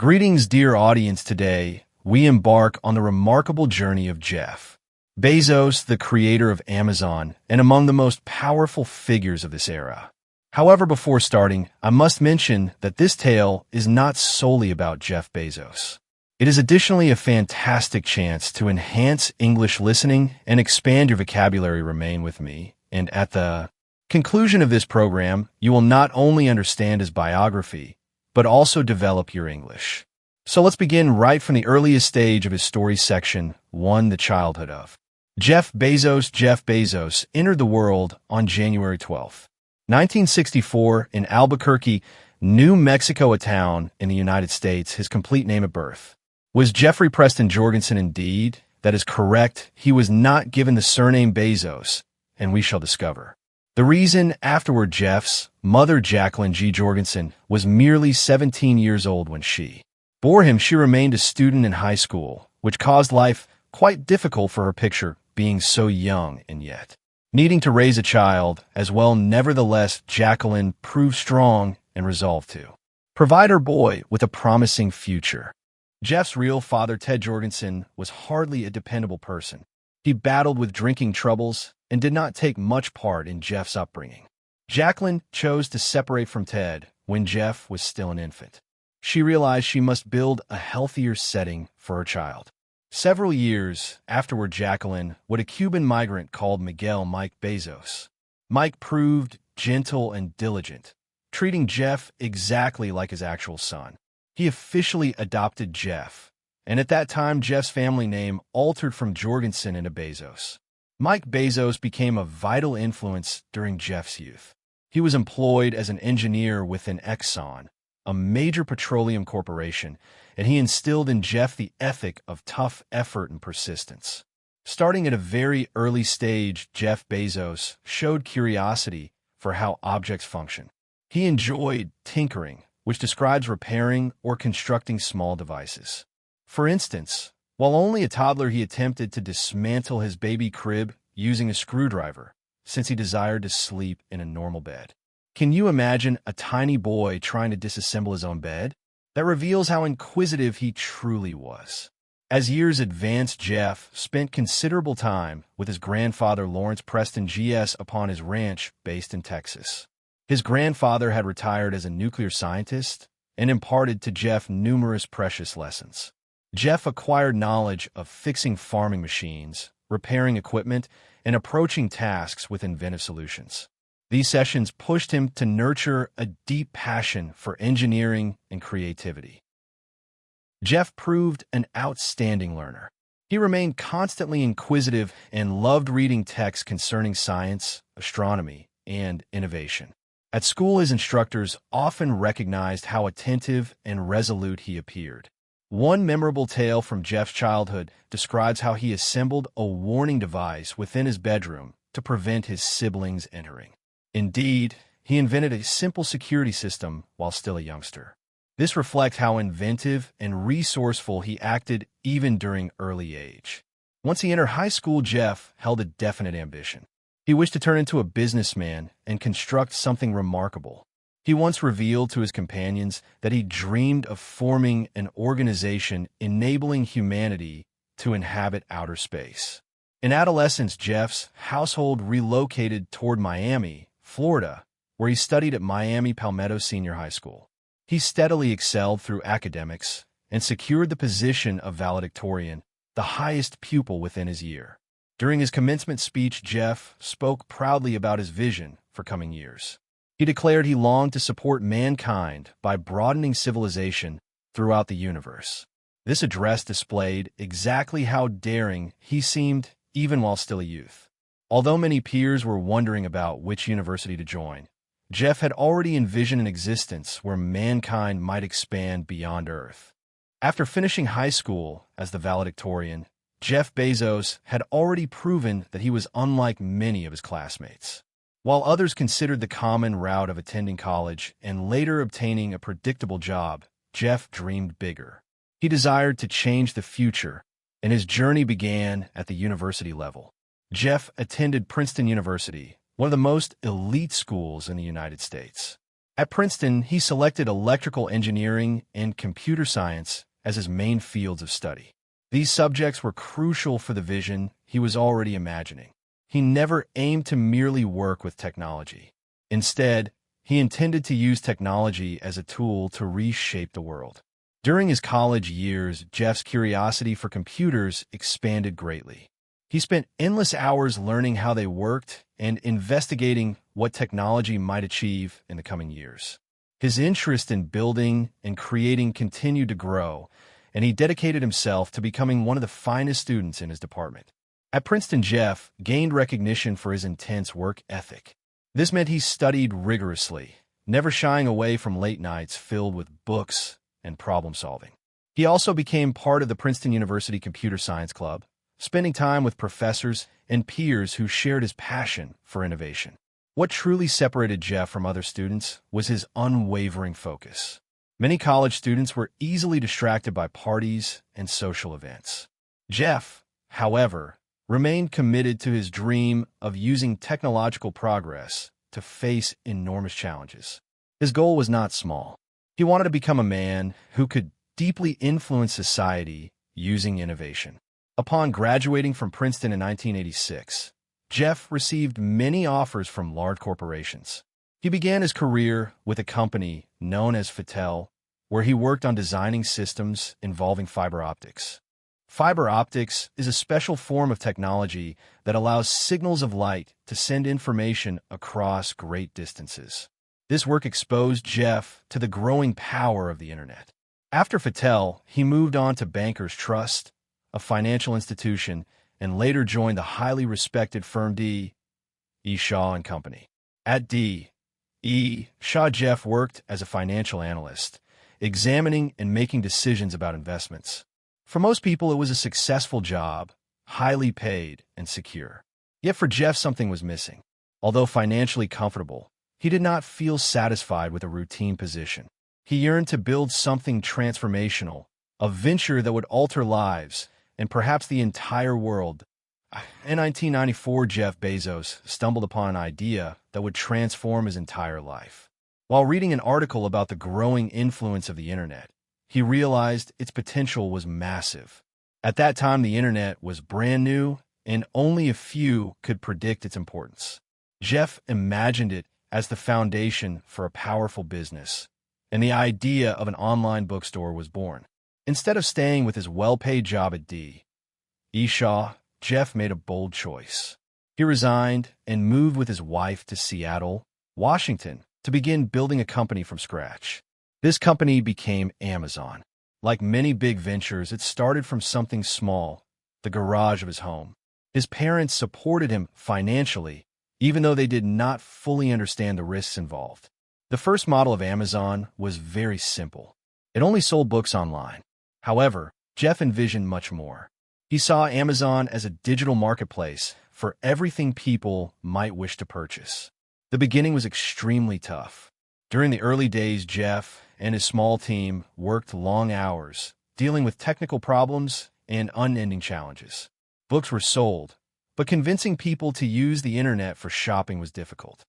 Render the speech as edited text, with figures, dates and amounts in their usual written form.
Greetings, dear audience. Today, we embark on the remarkable journey of Jeff Bezos, the creator of Amazon, and among the most powerful figures of this era. However, before starting, I must mention that this tale is not solely about Jeff Bezos. It is additionally a fantastic chance to enhance English listening and expand your vocabulary. Remain with me, and at the conclusion of this program, you will not only understand his biography, but also develop your English. So let's begin right from the earliest stage of his story. Section 1, the childhood of Jeff Bezos. Jeff Bezos entered the world on January 12, 1964 in Albuquerque, New Mexico, a town in the United States. His complete name at birth was Jeffrey Preston Jorgensen. Indeed, that is correct. He was not given the surname Bezos, and we shall discover the reason afterward. Jeff's mother, Jacqueline G. Jorgensen, was merely 17 years old when she bore him. She remained a student in high school, which caused life quite difficult for her. Picture being so young and yet needing to raise a child as well. Nevertheless, Jacqueline proved strong and resolved to provide her boy with a promising future. Jeff's real father, Ted Jorgensen, was hardly a dependable person. He battled with drinking troubles and did not take much part in Jeff's upbringing. Jacqueline chose to separate from Ted when Jeff was still an infant. She realized she must build a healthier setting for her child. Several years afterward, Jacqueline would a Cuban migrant called Mike Bezos. Mike proved gentle and diligent, treating Jeff exactly like his actual son. He officially adopted Jeff, and at that time, Jeff's family name altered from Jorgensen into Bezos. Mike Bezos became a vital influence during Jeff's youth. He was employed as an engineer within Exxon, a major petroleum corporation, and he instilled in Jeff the ethic of tough effort and persistence. Starting at a very early stage, Jeff Bezos showed curiosity for how objects function. He enjoyed tinkering, which describes repairing or constructing small devices. For instance, while only a toddler, he attempted to dismantle his baby crib using a screwdriver, since he desired to sleep in a normal bed. Can you imagine a tiny boy trying to disassemble his own bed? That reveals how inquisitive he truly was. As years advanced, Jeff spent considerable time with his grandfather, Lawrence Preston G.S., upon his ranch based in Texas. His grandfather had retired as a nuclear scientist and imparted to Jeff numerous precious lessons. Jeff acquired knowledge of fixing farming machines, repairing equipment, and approaching tasks with inventive solutions. These sessions pushed him to nurture a deep passion for engineering and creativity. Jeff proved an outstanding learner. He remained constantly inquisitive and loved reading texts concerning science, astronomy, and innovation. At school, his instructors often recognized how attentive and resolute he appeared. One memorable tale from Jeff's childhood describes how he assembled a warning device within his bedroom to prevent his siblings entering. Indeed, he invented a simple security system while still a youngster. This reflects how inventive and resourceful he acted even during early age. Once he entered high school, Jeff held a definite ambition. He wished to turn into a businessman and construct something remarkable. He once revealed to his companions that he dreamed of forming an organization enabling humanity to inhabit outer space. In adolescence, Jeff's household relocated toward Miami, Florida, where he studied at Miami Palmetto Senior High School. He steadily excelled through academics and secured the position of valedictorian, the highest pupil within his year. During his commencement speech, Jeff spoke proudly about his vision for coming years. He declared he longed to support mankind by broadening civilization throughout the universe. This address displayed exactly how daring he seemed even while still a youth. Although many peers were wondering about which university to join, Jeff had already envisioned an existence where mankind might expand beyond Earth. After finishing high school as the valedictorian, Jeff Bezos had already proven that he was unlike many of his classmates. While others considered the common route of attending college and later obtaining a predictable job, Jeff dreamed bigger. He desired to change the future, and his journey began at the university level. Jeff attended Princeton University, one of the most elite schools in the United States. At Princeton, he selected electrical engineering and computer science as his main fields of study. These subjects were crucial for the vision he was already imagining. He never aimed to merely work with technology. Instead, he intended to use technology as a tool to reshape the world. During his college years, Jeff's curiosity for computers expanded greatly. He spent endless hours learning how they worked and investigating what technology might achieve in the coming years. His interest in building and creating continued to grow, and he dedicated himself to becoming one of the finest students in his department. At Princeton, Jeff gained recognition for his intense work ethic. This meant he studied rigorously, never shying away from late nights filled with books and problem solving. He also became part of the Princeton University Computer Science Club, spending time with professors and peers who shared his passion for innovation. What truly separated Jeff from other students was his unwavering focus. Many college students were easily distracted by parties and social events. Jeff, however, remained committed to his dream of using technological progress to face enormous challenges. His goal was not small. He wanted to become a man who could deeply influence society using innovation. Upon graduating from Princeton in 1986, Jeff received many offers from large corporations. He began his career with a company known as Fattel, where he worked on designing systems involving fiber optics. Fiber optics is a special form of technology that allows signals of light to send information across great distances. This work exposed Jeff to the growing power of the internet. After Fattel, he moved on to Bankers Trust, a financial institution, and later joined the highly respected firm D. E. Shaw and Company. At D. E. Shaw, Jeff worked as a financial analyst, examining and making decisions about investments. For most people, it was a successful job, highly paid and secure. Yet for Jeff, something was missing. Although financially comfortable, he did not feel satisfied with a routine position. He yearned to build something transformational, a venture that would alter lives and perhaps the entire world. In 1994, Jeff Bezos stumbled upon an idea that would transform his entire life. While reading an article about the growing influence of the internet, he realized its potential was massive. At that time, the internet was brand new, and only a few could predict its importance. Jeff imagined it as the foundation for a powerful business, and the idea of an online bookstore was born. Instead of staying with his well-paid job at D. E. Shaw, Jeff made a bold choice. He resigned and moved with his wife to Seattle, Washington, to begin building a company from scratch. This company became Amazon. Like many big ventures, it started from something small, the garage of his home. His parents supported him financially, even though they did not fully understand the risks involved. The first model of Amazon was very simple. It only sold books online. However, Jeff envisioned much more. He saw Amazon as a digital marketplace for everything people might wish to purchase. The beginning was extremely tough. During the early days, Jeff and his small team worked long hours, dealing with technical problems and unending challenges. Books were sold, but convincing people to use the internet for shopping was difficult.